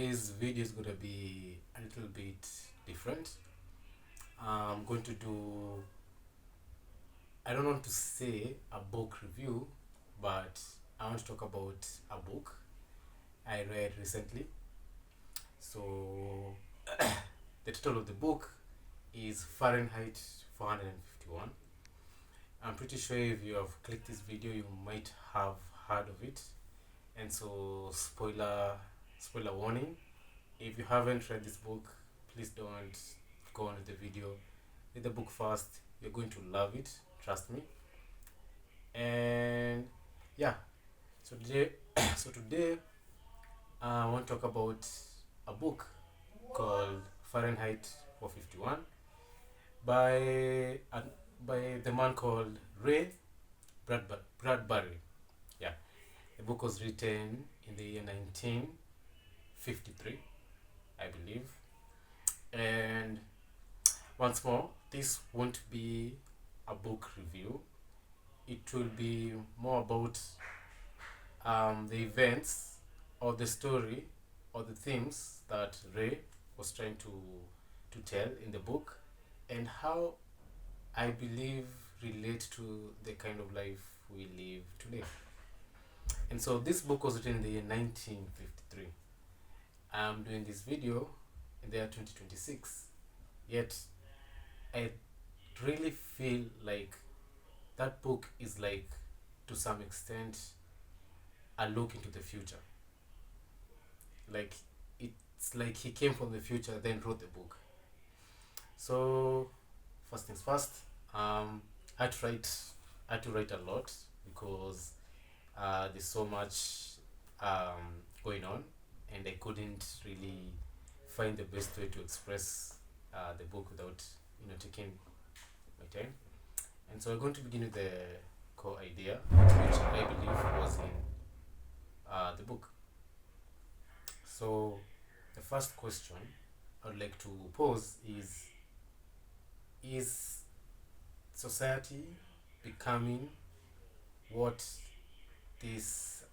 today's video is going to be a little bit different. I'm going to do, I don't want to say a book review, but I want to talk about a book I read recently. So, the title of the book is Fahrenheit 451. I'm pretty sure if you have clicked this video, you might have heard of it. And so, spoiler warning. If you haven't read this book, please don't go on with the video. Read the book first. You're going to love it. Trust me. And yeah, so today I want to talk about a book called Fahrenheit 451 by the man called Bradbury. Yeah, the book was written in the year 1953, I believe. And once more, this won't be a book review. It will be more about the events or the story or the themes that Ray was trying to tell in the book, and how I believe relate to the kind of life we live today. And so this book was written in the year 1953. I'm doing this video in the year 2026, yet I really feel like that book is like, to some extent, a look into the future. Like, it's like he came from the future, then wrote the book. So, first things first, I had to write a lot because there's so much going on, and I couldn't really find the best way to express the book without taking my time. And so we're going to begin with the core idea, which I believe was in the book. So the first question I would like to pose is society becoming what this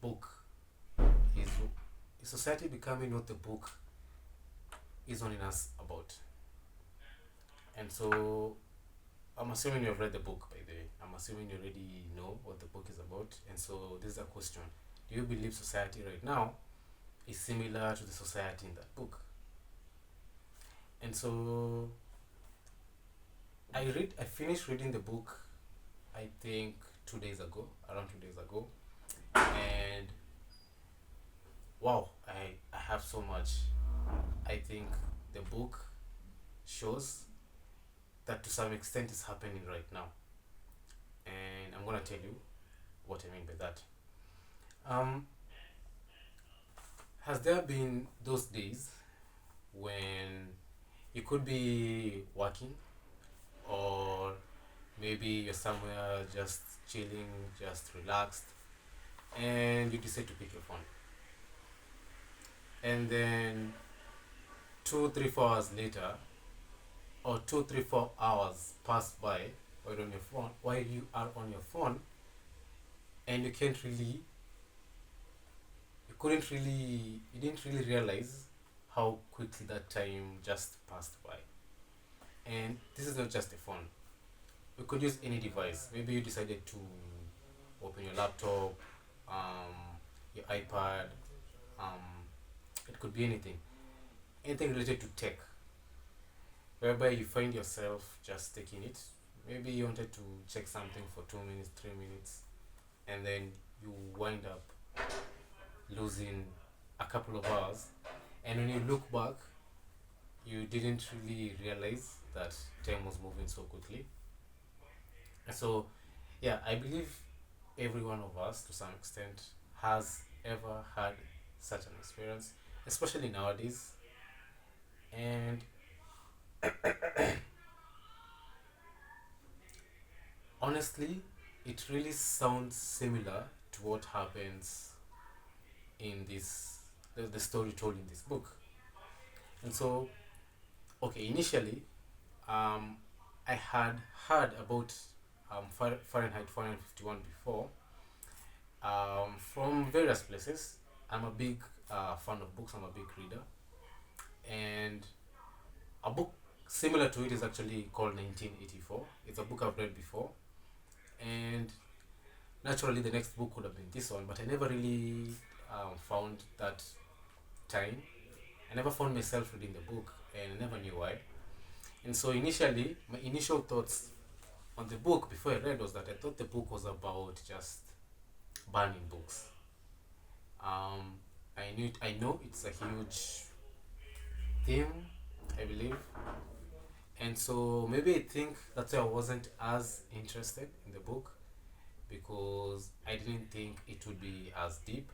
book is? Is society becoming what the book is warning us about? And so I'm assuming you've read the book, by the way. I'm assuming you already know what the book is about. And so this is a question. Do you believe society right now is similar to the society in that book? And so I finished reading the book, I think around 2 days ago. And wow, I have so much. I think the book shows that to some extent is happening right now, and I'm gonna tell you what I mean by that. Has there been those days when you could be working, or maybe you're somewhere just chilling, just relaxed, and you decide to pick your phone, and then 2, 3, 4 hours later, or 2, 3, 4 hours pass by while you are on your phone, and you didn't really realize how quickly that time just passed by. And this is not just a phone. You could use any device. Maybe you decided to open your laptop, your iPad, it could be anything related to tech, whereby you find yourself just taking it. Maybe you wanted to check something for 2 minutes, 3 minutes, and then you wind up losing a couple of hours. And when you look back, you didn't really realize that time was moving so quickly. And so, yeah, I believe every one of us, to some extent, has ever had such an experience, especially nowadays. And honestly, it really sounds similar to what happens in the story told in this book. And so, okay, initially, I had heard about Fahrenheit 451 before, from various places. I'm a big fan of books. I'm a big reader, and a book similar to it is actually called 1984. It's a book I've read before, and naturally the next book would have been this one, but I never really found that time. I never found myself reading the book, and I never knew why. And so initially, my initial thoughts on the book before I read was that I thought the book was about just banning books. I know it's a huge theme, I believe, and so maybe I think that's why I wasn't as interested in the book, because I didn't think it would be as deep,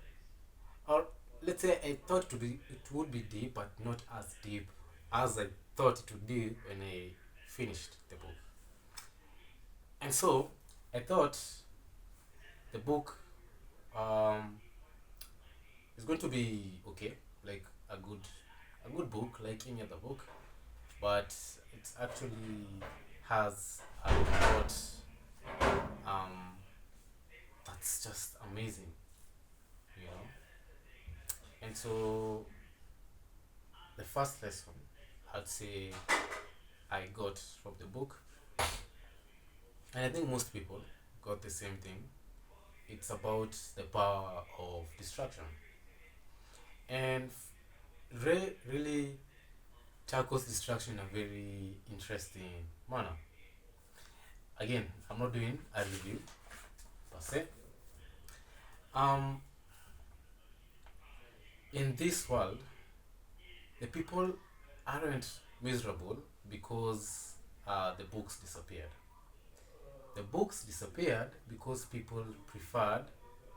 or let's say I thought it would be deep, but not as deep as I thought it would be when I finished the book. And so I thought the book um, is going to be okay, like a good book, like any other book, but it actually has a lot um, that's just amazing, you know. And so the first lesson I'd say I got from the book, and I think most people got the same thing. It's about the power of distraction, and Ray really tackles distraction in a very interesting manner. Again, I'm not doing a review per se. Um, in this world, the people aren't miserable because the books disappeared. The books disappeared because people preferred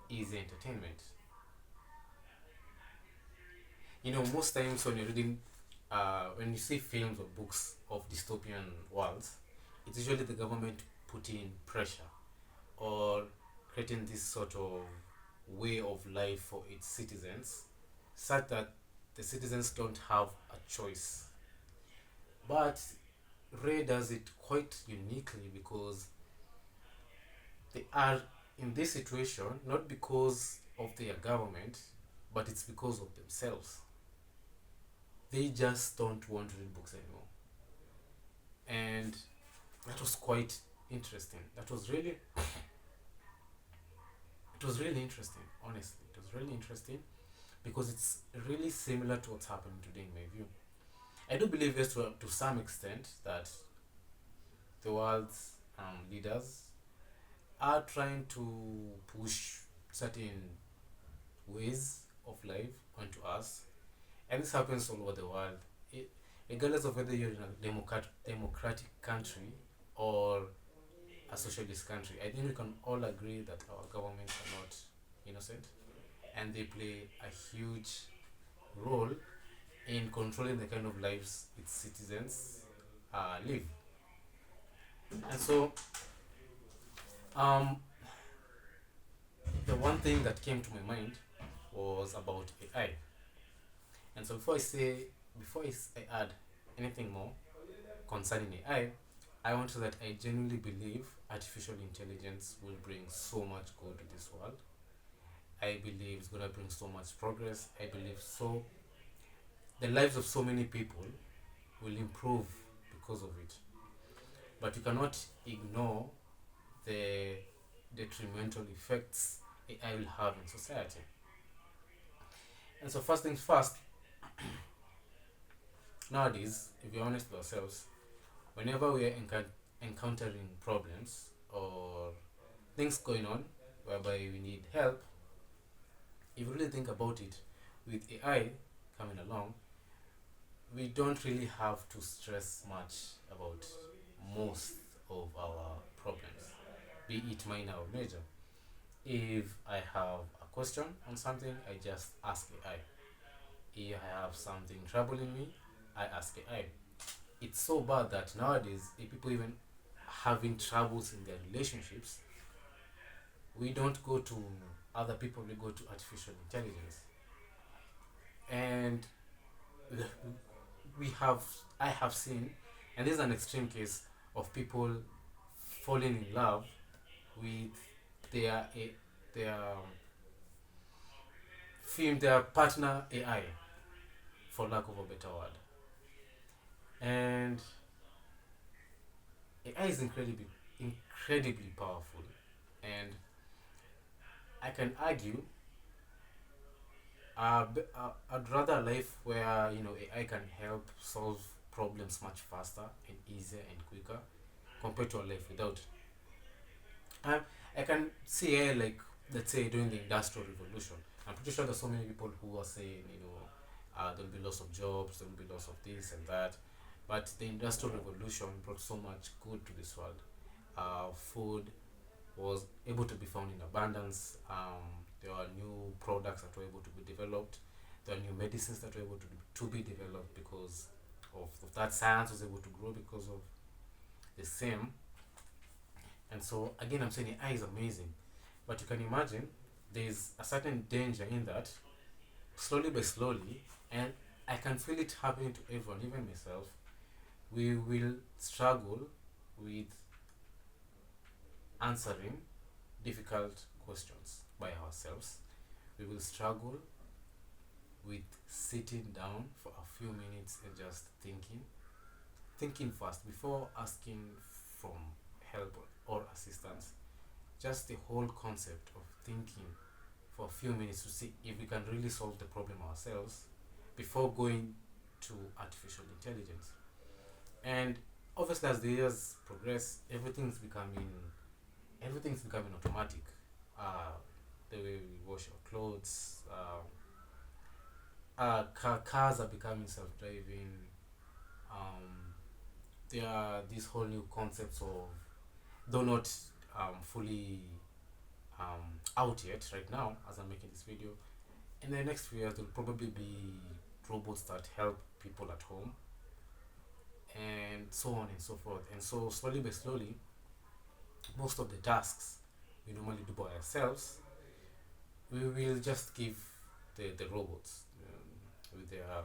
easy entertainment. You know, most times when you're reading, when you see films or books of dystopian worlds, it's usually the government putting pressure or creating this sort of way of life for its citizens, such that the citizens don't have a choice. But Ray does it quite uniquely because they are in this situation not because of their government, but it's because of themselves. They just don't want to read books anymore. And that was quite interesting. It was really interesting, honestly. It was really interesting because it's really similar to what's happening today in my view. I do believe, yes, to some extent, that the world's leaders are trying to push certain ways of life onto us, and this happens all over the world. It, regardless of whether you're in a democratic country or a socialist country, I think we can all agree that our governments are not innocent, and they play a huge role in controlling the kind of lives its citizens live. And so, um, the one thing that came to my mind was about AI. And so before I add anything more concerning AI, I want to say that I genuinely believe artificial intelligence will bring so much good to this world. I believe it's gonna bring so much progress. I believe so the lives of so many people will improve because of it. But you cannot ignore the detrimental effects AI will have in society. And so first things first, nowadays, if we're honest with ourselves, whenever we are encountering problems or things going on whereby we need help, if you really think about it, with AI coming along, we don't really have to stress much about most of our problems, be it minor or major. If I have a question on something, I just ask AI. If I have something troubling me, I ask AI. It's so bad that nowadays, if people even having troubles in their relationships, we don't go to other people, we go to artificial intelligence. And we have I have seen, and this is an extreme case of people falling in love with their their film their partner AI, for lack of a better word. And AI is incredibly powerful, and I can argue I'd rather a life where AI can help solve problems much faster and easier and quicker compared to a life without. I, I can see AI, like, let's say during the industrial revolution. I'm pretty sure there's so many people who are saying, there'll be loss of jobs, there'll be loss of this and that. But the industrial revolution brought so much good to this world. Food was able to be found in abundance. There are new products that were able to be developed. There are new medicines that were able to be developed because of that. Science was able to grow because of the same. And so again, I'm saying AI is amazing, but you can imagine there's a certain danger in that. Slowly by slowly, and I can feel it happening to everyone, even myself, we will struggle with answering difficult questions by ourselves. We will struggle with sitting down for a few minutes and just thinking first before asking from help or assistance. Just the whole concept of thinking for a few minutes to see if we can really solve the problem ourselves before going to artificial intelligence. And obviously, as the years progress, everything's becoming automatic. Uh, the way we wash our clothes, cars are becoming self-driving. Um, there are these whole new concepts of, though not fully out yet right now as I'm making this video. In the next few years, there'll probably be robots that help people at home, and so on and so forth. And so, slowly by slowly, most of the tasks we normally do by ourselves, we will just give the robots with their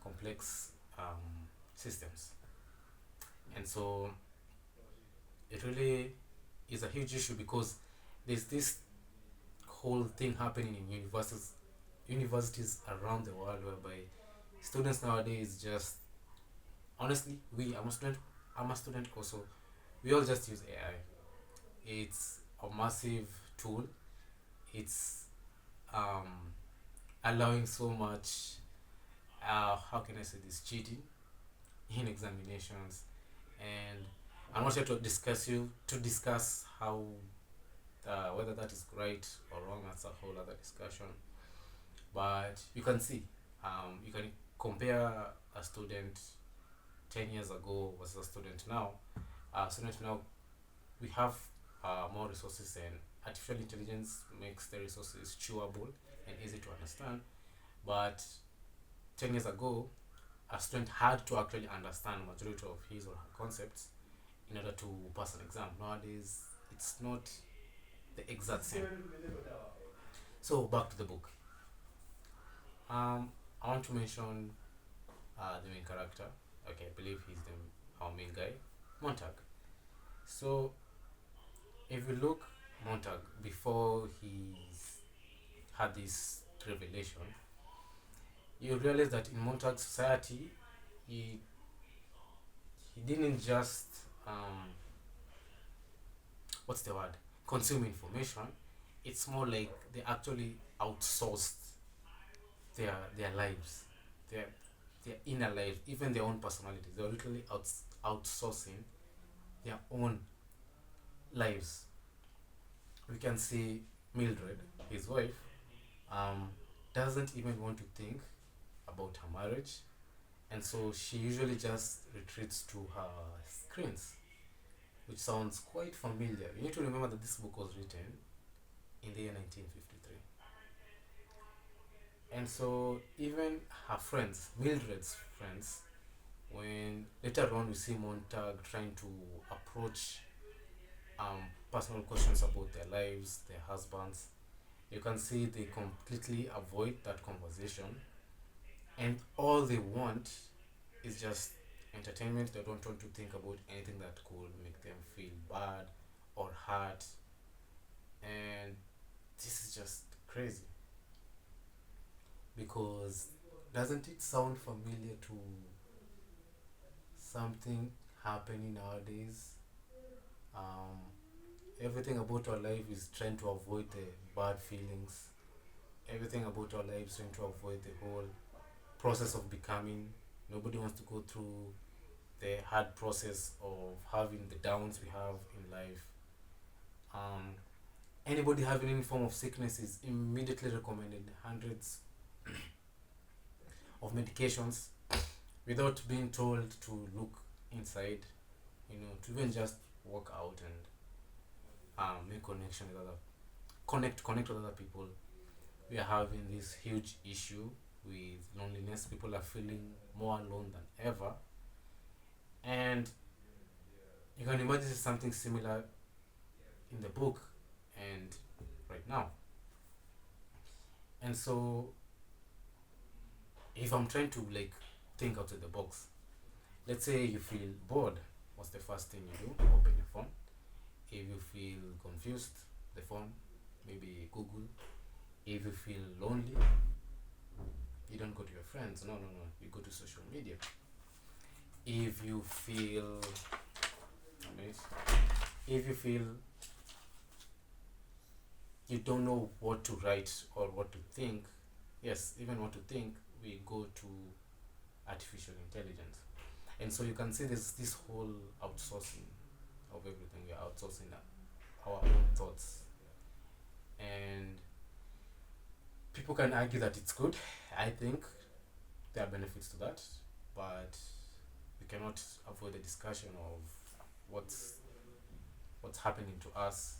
complex systems. And so, it really is a huge issue because there's this whole thing happening in universities around the world, whereby students nowadays just, honestly, I'm a student also, we all just use AI. It's a massive tool. It's um, allowing so much, how can I say this, cheating in examinations. And I'm not here to discuss how, whether that is right or wrong. That's a whole other discussion. But you can see, you can compare a student 10 years ago versus a student now. Student now, we have more resources, and artificial intelligence makes the resources chewable and easy to understand. But 10 years ago, a student had to actually understand majority of his or her concepts in order to pass an exam. Nowadays, it's not the exact same. So back to the book. I want to mention the main character. Okay, I believe he's our main guy, Montag. So if you look, Montag, before he had this revelation, you realize that in Montag's society, he didn't just what's the word, consume information. It's more like they actually outsourced their lives, their their inner lives, even their own personalities. They're literally outsourcing their own lives. We can see Mildred, his wife, um, doesn't even want to think about her marriage, and so she usually just retreats to her screens, which sounds quite familiar. You need to remember that this book was written in the year 1953. And so, even her friends, Mildred's friends, when later on we see Montag trying to approach personal questions about their lives, their husbands, you can see they completely avoid that conversation, and all they want is just entertainment. They don't want to think about anything that could make them feel bad or hurt, and this is just crazy. because doesn't it sound familiar to something happening nowadays? Um, Everything about our life is trying to avoid the bad feelings. Everything about our life is trying to avoid the whole process of becoming. Nobody wants to go through the hard process of having the downs we have in life. Um, Anybody having any form of sickness is immediately recommended hundreds of medications without being told to look inside, to even just walk out and make connection with other connect with other people. We are having this huge issue with loneliness. People are feeling more alone than ever, and you can imagine something similar in the book and right now. And so, if I'm trying to like think outside the box, let's say you feel bored, what's the first thing you do? Open your phone. If you feel confused, the phone, maybe Google. If you feel lonely, you don't go to your friends. No, you go to social media. If you feel, if you feel you don't know what to write or what to think, yes, even what to think, we go to artificial intelligence. And so you can see there's this whole outsourcing of everything. We are outsourcing our own thoughts. And people can argue that it's good. I think there are benefits to that, but we cannot avoid the discussion of what's happening to us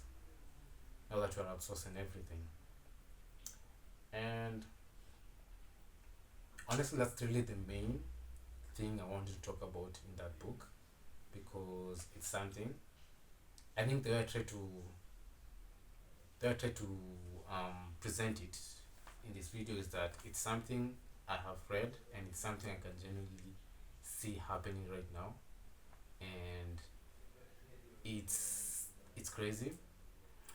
now that we are outsourcing everything. And honestly, that's really the main thing I wanted to talk about in that book, because it's something I think the way I try to present it in this video is that it's something I have read and it's something I can genuinely see happening right now, and it's crazy.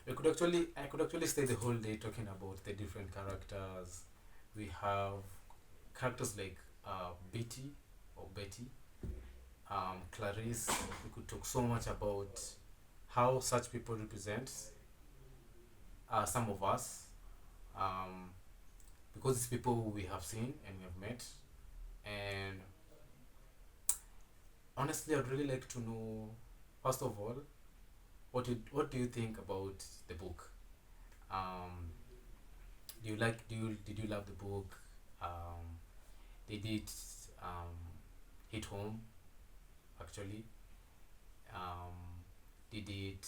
I could actually stay the whole day talking about the different characters. We have characters like Beatty or Betty, Clarisse. We could talk so much about how such people represent some of us, because it's people who we have seen and we have met. And honestly, I'd really like to know, first of all, what do you think about the book? Did you love the book? Did it hit home? Actually, um, did it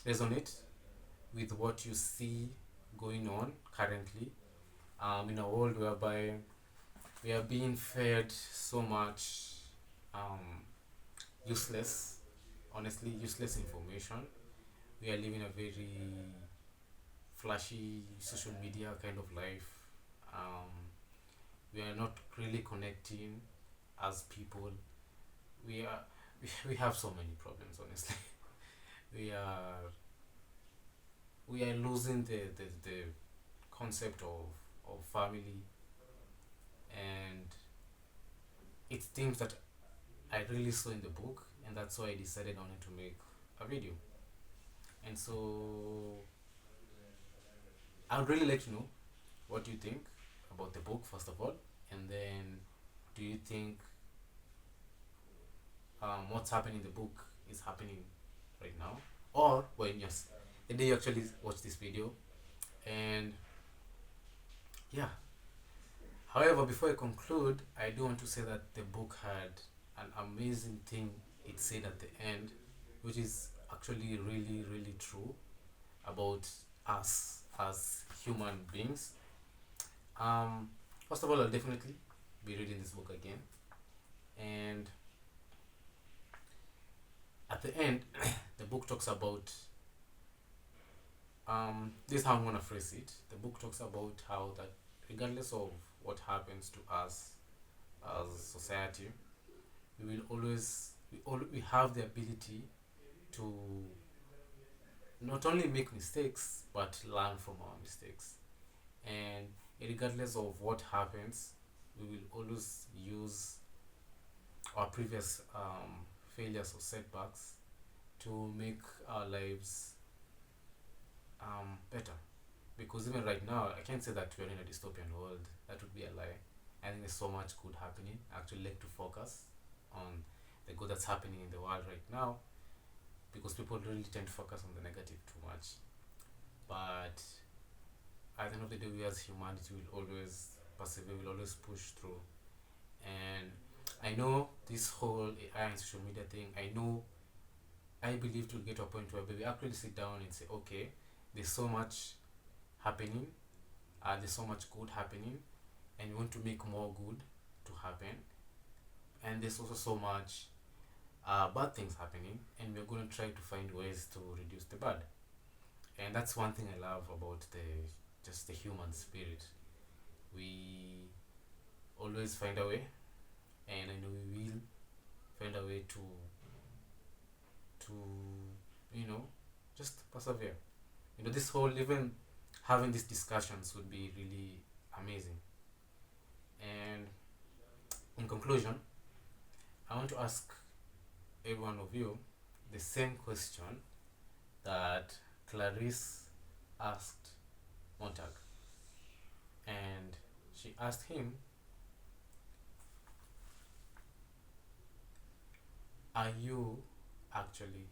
resonate with what you see going on currently in a world whereby we are being fed so much useless, honestly, useless information. We are living a very flashy social media kind of life. We are not really connecting as people. We are we have so many problems, honestly. we are we are losing the concept of family, and it's things that I really saw in the book, and that's why I decided I wanted to make a video. And so I would really like to know what you think about the book, first of all, and then do you think what's happening in the book is happening right now, or when yes, the day you actually watch this video. And yeah, however, before I conclude, I do want to say that the book had an amazing thing it said at the end, which is actually really, really true about us as human beings. Um, First of all, I'll definitely be reading this book again. And at the end, the book talks about, this is how I'm going to phrase it. The book talks about how that regardless of what happens to us as society, we have the ability to not only make mistakes but learn from our mistakes. And regardless of what happens, we will always use our previous failures or setbacks to make our lives better. Because even right now, I can't say that we're in a dystopian world. That would be a lie. I think there's so much good happening. I actually like to focus on the good that's happening in the world right now, because people really tend to focus on the negative too much. But at the end of the day, we as humanity will always persevere, will always push through. And I know this whole AI and social media thing, I believe to get to a point where we actually sit down and say, okay, there's so much happening, there's so much good happening, and we want to make more good to happen. And there's also so much bad things happening, and we're going to try to find ways to reduce the bad. And that's one thing I love about the human spirit. We always find a way, and I know we will find a way to just persevere. This whole, even having these discussions would be really amazing. And in conclusion, I want to ask every one of you the same question that Clarisse asked Montag. And she asked him, are you actually